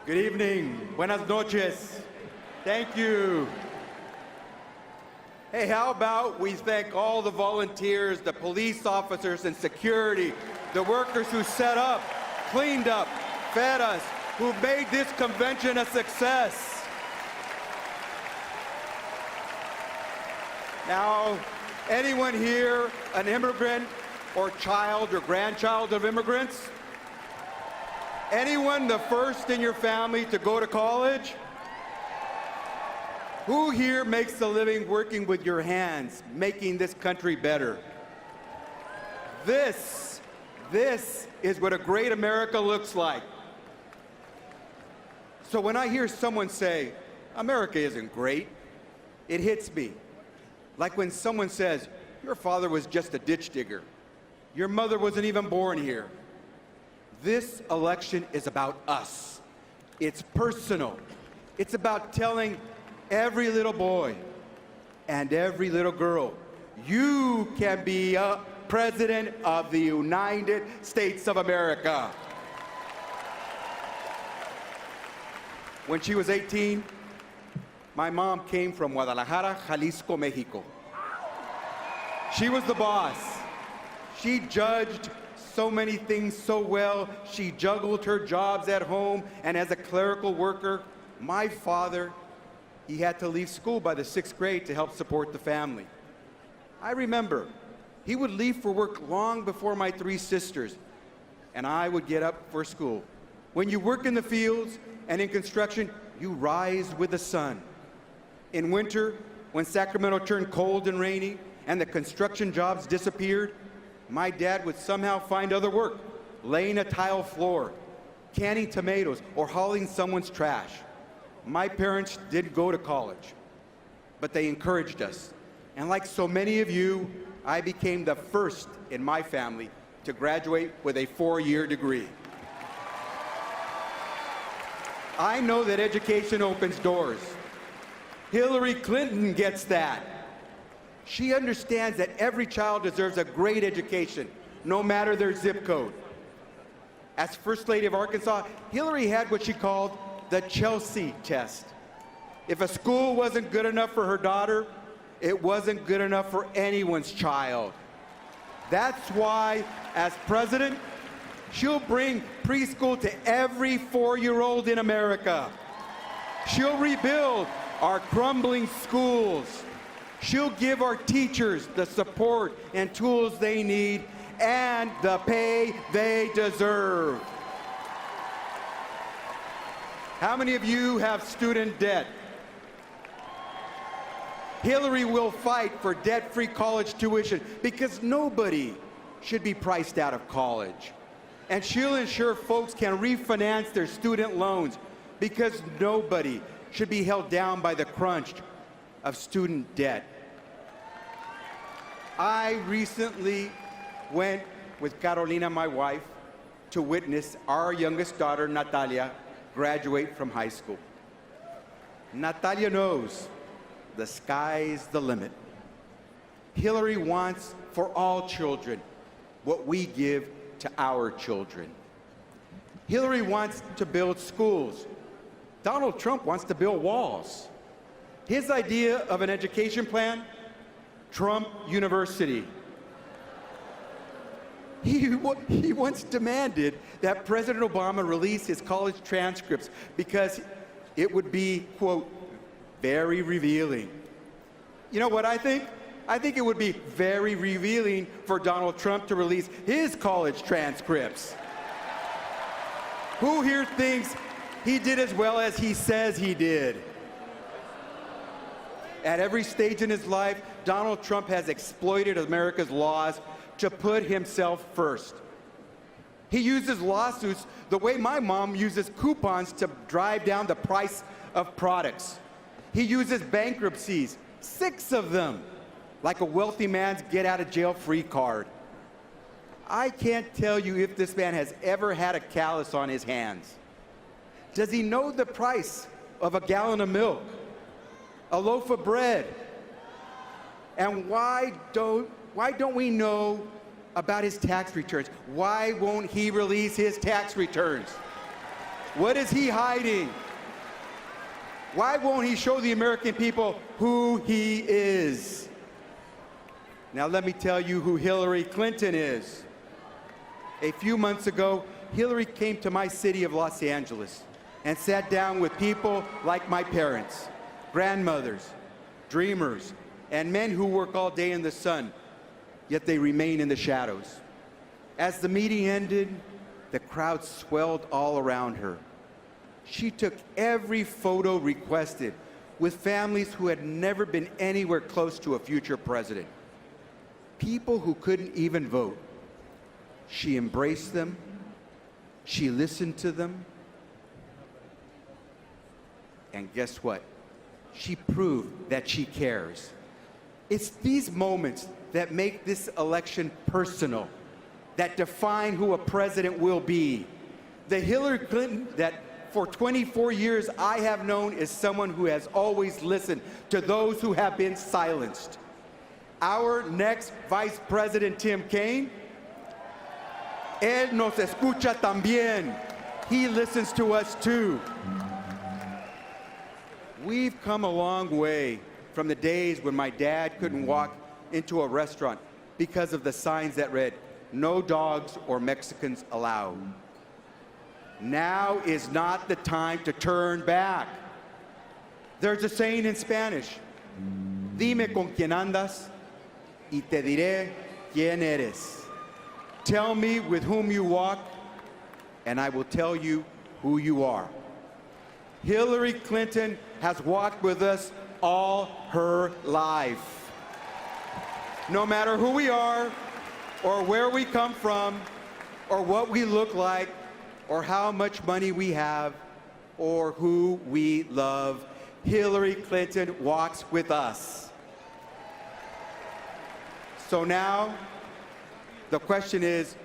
Good evening. Buenas noches. Thank you. Hey, how about we thank all the volunteers, the police officers and security, the workers who set up, cleaned up, fed us, who made this convention a success. Now, anyone here an immigrant or child or grandchild of immigrants? Anyone the first in your family to go to college? Who here makes a living working with your hands, making this country better? This is what a great America looks like. So when I hear someone say, America isn't great, it hits me. Like when someone says, your father was just a ditch digger. Your mother wasn't even born here. This election is about us. It's personal. It's about telling every little boy and every little girl, you can be a president of the United States of America. When she was 18, my mom came from Guadalajara, Jalisco, Mexico. She was the boss. She judged so many things so well. She juggled her jobs at home and as a clerical worker. My father, he had to leave school by the 6th grade to help support the family. I remember he would leave for work long before my 3 sisters, and I would get up for school. When you work in the fields and in construction, you rise with the sun. In winter, when Sacramento turned cold and rainy and the construction jobs disappeared, my dad would somehow find other work, laying a tile floor, canning tomatoes, or hauling someone's trash. My parents didn't go to college, but they encouraged us. And like so many of you, I became the first in my family to graduate with a 4-year degree. I know that education opens doors. Hillary Clinton gets that. She understands that every child deserves a great education, no matter their zip code. As First Lady of Arkansas, Hillary had what she called the Chelsea test. If a school wasn't good enough for her daughter, it wasn't good enough for anyone's child. That's why, as president, she'll bring preschool to every 4-year-old in America. She'll rebuild our crumbling schools. She'll give our teachers the support and tools they need and the pay they deserve. How many of you have student debt? Hillary will fight for debt-free college tuition because nobody should be priced out of college. And she'll ensure folks can refinance their student loans because nobody should be held down by the crunch of student debt. I recently went with Carolina, my wife, to witness our youngest daughter, Natalia, graduate from high school. Natalia knows the sky's the limit. Hillary wants for all children what we give to our children. Hillary wants to build schools. Donald Trump wants to build walls. His idea of an education plan, Trump University. He once demanded that President Obama release his college transcripts because it would be, quote, very revealing. You know what I think? I think it would be very revealing for Donald Trump to release his college transcripts. Who here thinks he did as well as he says he did? At every stage in his life, Donald Trump has exploited America's laws to put himself first. He uses lawsuits the way my mom uses coupons to drive down the price of products. He uses bankruptcies, 6 of them, like a wealthy man's get-out-of-jail-free card. I can't tell you if this man has ever had a callus on his hands. Does he know the price of a gallon of milk, a loaf of bread? And why don't we know about his tax returns? Why won't he release his tax returns? What is he hiding? Why won't he show the American people who he is? Now let me tell you who Hillary Clinton is. A few months ago, Hillary came to my city of Los Angeles and sat down with people like my parents, grandmothers, dreamers, and men who work all day in the sun, yet they remain in the shadows. As the meeting ended, the crowd swelled all around her. She took every photo requested with families who had never been anywhere close to a future president. People who couldn't even vote. She embraced them. She listened to them. And guess what? She proved that she cares. It's these moments that make this election personal, that define who a president will be. The Hillary Clinton that for 24 years I have known is someone who has always listened to those who have been silenced. Our next Vice President, Tim Kaine, él nos escucha también. He listens to us too. We've come a long way from the days when my dad couldn't walk into a restaurant because of the signs that read, "No dogs or Mexicans allowed." Now is not the time to turn back. There's a saying in Spanish, "Dime con quién andas y te diré quién eres." Tell me with whom you walk, and I will tell you who you are. Hillary Clinton has walked with us all her life. No matter who we are, or where we come from, or what we look like, or how much money we have, or who we love, Hillary Clinton walks with us. So now, the question is,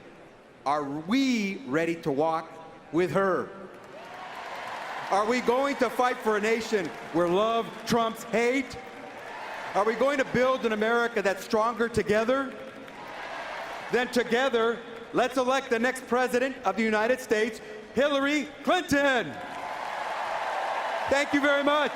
are we ready to walk with her? Are we going to fight for a nation where love trumps hate? Are we going to build an America that's stronger together? Then together, let's elect the next president of the United States, Hillary Clinton. Thank you very much.